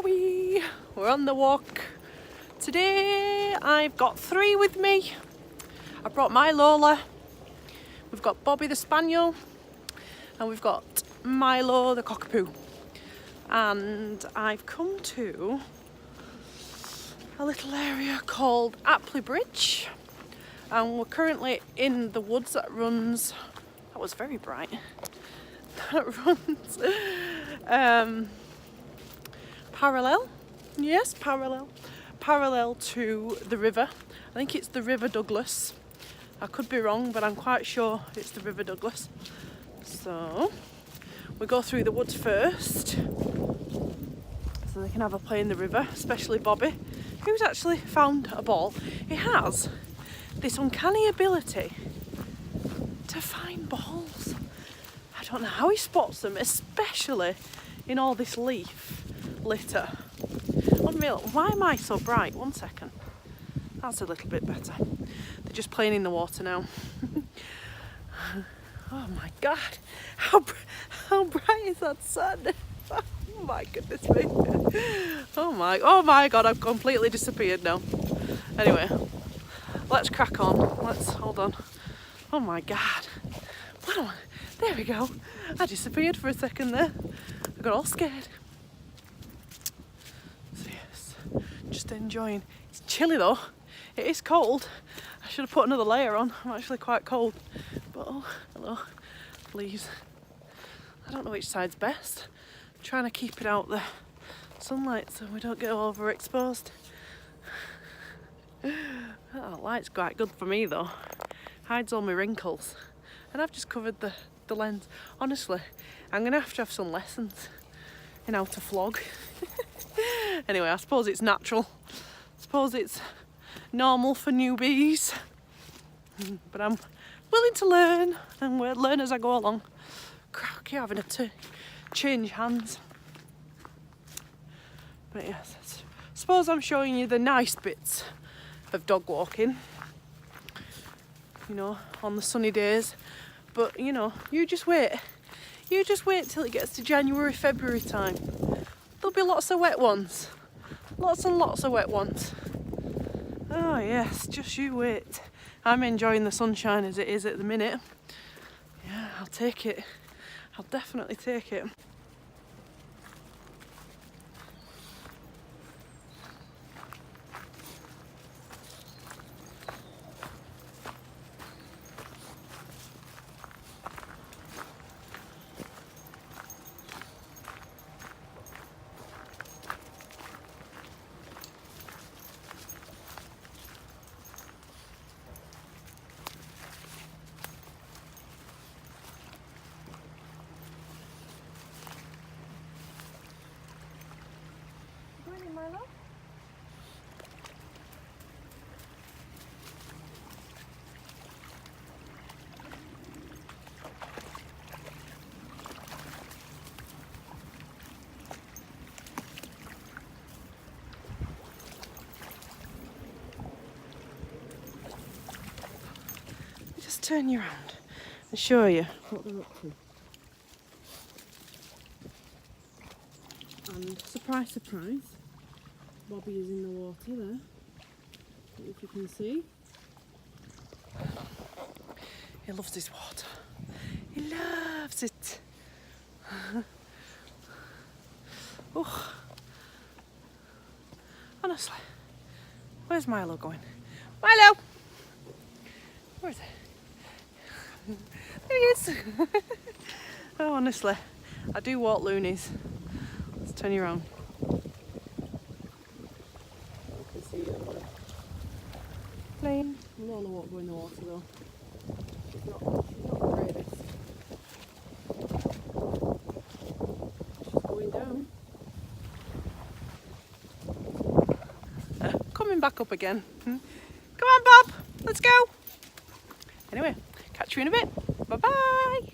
Bobby. We're on the walk. Today I've got 3 with me. I brought my Lola. We've got Bobby the Spaniel. And we've got Milo the Cockapoo. And I've come to a little area called Apley Bridge. And we're currently in the woods that runs... That was very bright. That runs parallel. Yes, parallel to the river. I think it's the River Douglas. I could be wrong, but I'm quite sure it's the River Douglas. So we go through the woods first so they can have a play in the river, especially Bobby, who's actually found a ball. He has this uncanny ability to find balls. I don't know how he spots them, especially in all this leaf litter. Unreal. Why am I so bright? 1 second. That's a little bit better. They're just playing in the water now. Oh my god, how bright is that sun? Oh my goodness me. Oh my god, I've completely disappeared now. Anyway, let's crack on. Hold on. Oh my god. There we go. I disappeared for a second there. I got all scared. So yes, just enjoying. It's chilly though. It is cold. I should have put another layer on. I'm actually quite cold. But oh, hello, leaves. I don't know which side's best. I'm trying to keep it out the sunlight so we don't get overexposed. Oh, light's quite good for me though. Hides all my wrinkles. And I've just covered the lens. Honestly, I'm gonna have to have some lessons in how to vlog. Anyway, I suppose it's natural. I suppose it's normal for newbies. But I'm willing to learn and learn as I go along. Crack, you're having to change hands. But yes, I suppose I'm showing you the nice bits of dog walking, you know, on the sunny days. But you know, you just wait till it gets to January, February time. There'll be lots of wet ones, lots and lots of wet ones. Oh yes, just you wait. I'm enjoying the sunshine as it is at the minute. Yeah, I'll take it. I'll definitely take it. Milo? Just turn you around and show you what they're up to. And surprise, surprise, Bobby is in the water there, if you can see. He loves his water. He loves it. Oh, honestly, where's Milo going? Milo! Where is he? There he is. Oh, honestly, I do walk loonies. Let's turn you around. Playing. Lola won't go in the water though. She's not the bravest. She's going down. Coming back up again. Come on, Bob, let's go. Anyway, catch you in a bit. Bye bye.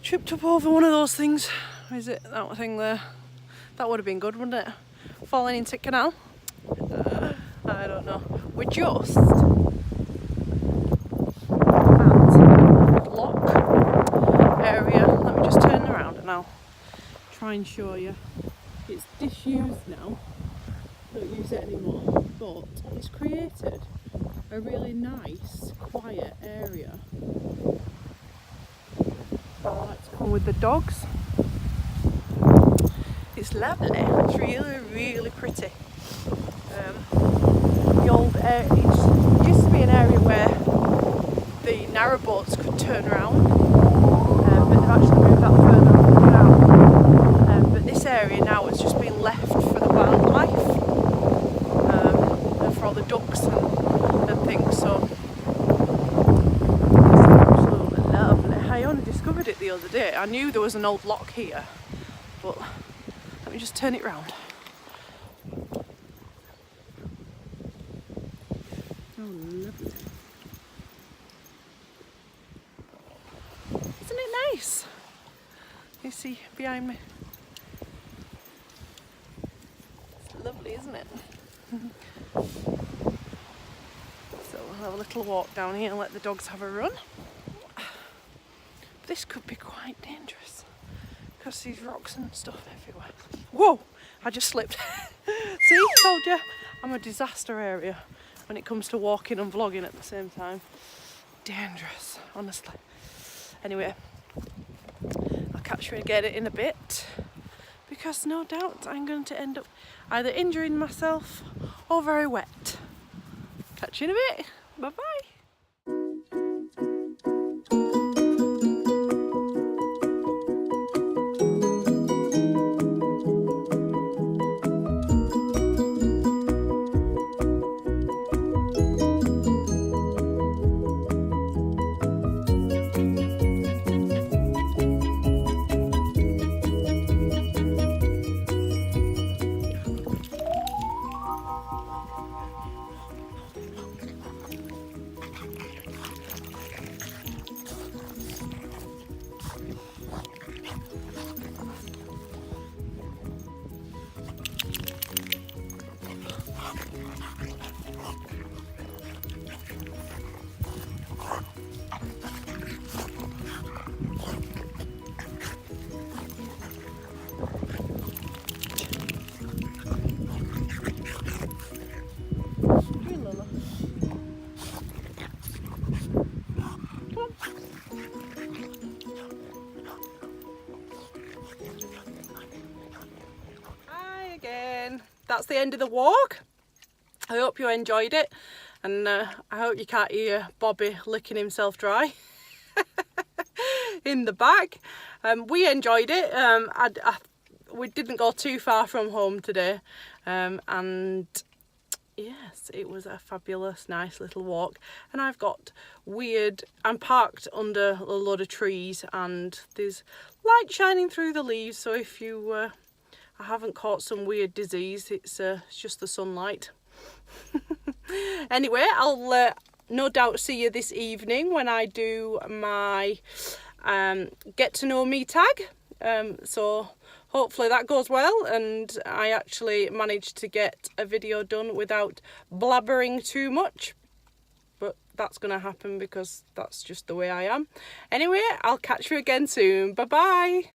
Tripped up over one of those things. Is it that thing there? That would have been good, wouldn't it? Falling into canal. I don't know. We're just at lock area. Let me just turn around and I'll try and show you. It's disused now. Don't use it anymore. But it's created a really nice, quiet area. I like to come with the dogs. It's lovely. It's really, really pretty. The old area, it used to be an area where the narrow boats could turn around, but they've actually moved that further up the canal. But this area now has just been left for the wildlife and for all the ducks and things. So it's absolutely lovely. I only discovered it the other day. I knew there was an old lock here, but let me just turn it round. Oh, lovely. Isn't it nice? You see behind me? It's lovely, isn't it? So we'll have a little walk down here and let the dogs have a run. This could be quite dangerous because these rocks and stuff everywhere. Whoa! I just slipped. See, told you, I'm a disaster area when it comes to walking and vlogging at the same time. Dangerous, honestly. Anyway, I'll catch you again in a bit because no doubt I'm going to end up either injuring myself or very wet. Catch you in a bit. Bye bye. That's the end of the walk. I hope you enjoyed it, and I hope you can't hear Bobby licking himself dry in the back. We enjoyed it. We didn't go too far from home today, and yes, it was a fabulous, nice little walk. And I'm parked under a load of trees, and there's light shining through the leaves, so if you I haven't caught some weird disease, it's just the sunlight. Anyway, I'll no doubt see you this evening when I do my get to know me tag. So hopefully that goes well and I actually managed to get a video done without blabbering too much. But that's going to happen because that's just the way I am. Anyway, I'll catch you again soon. Bye bye.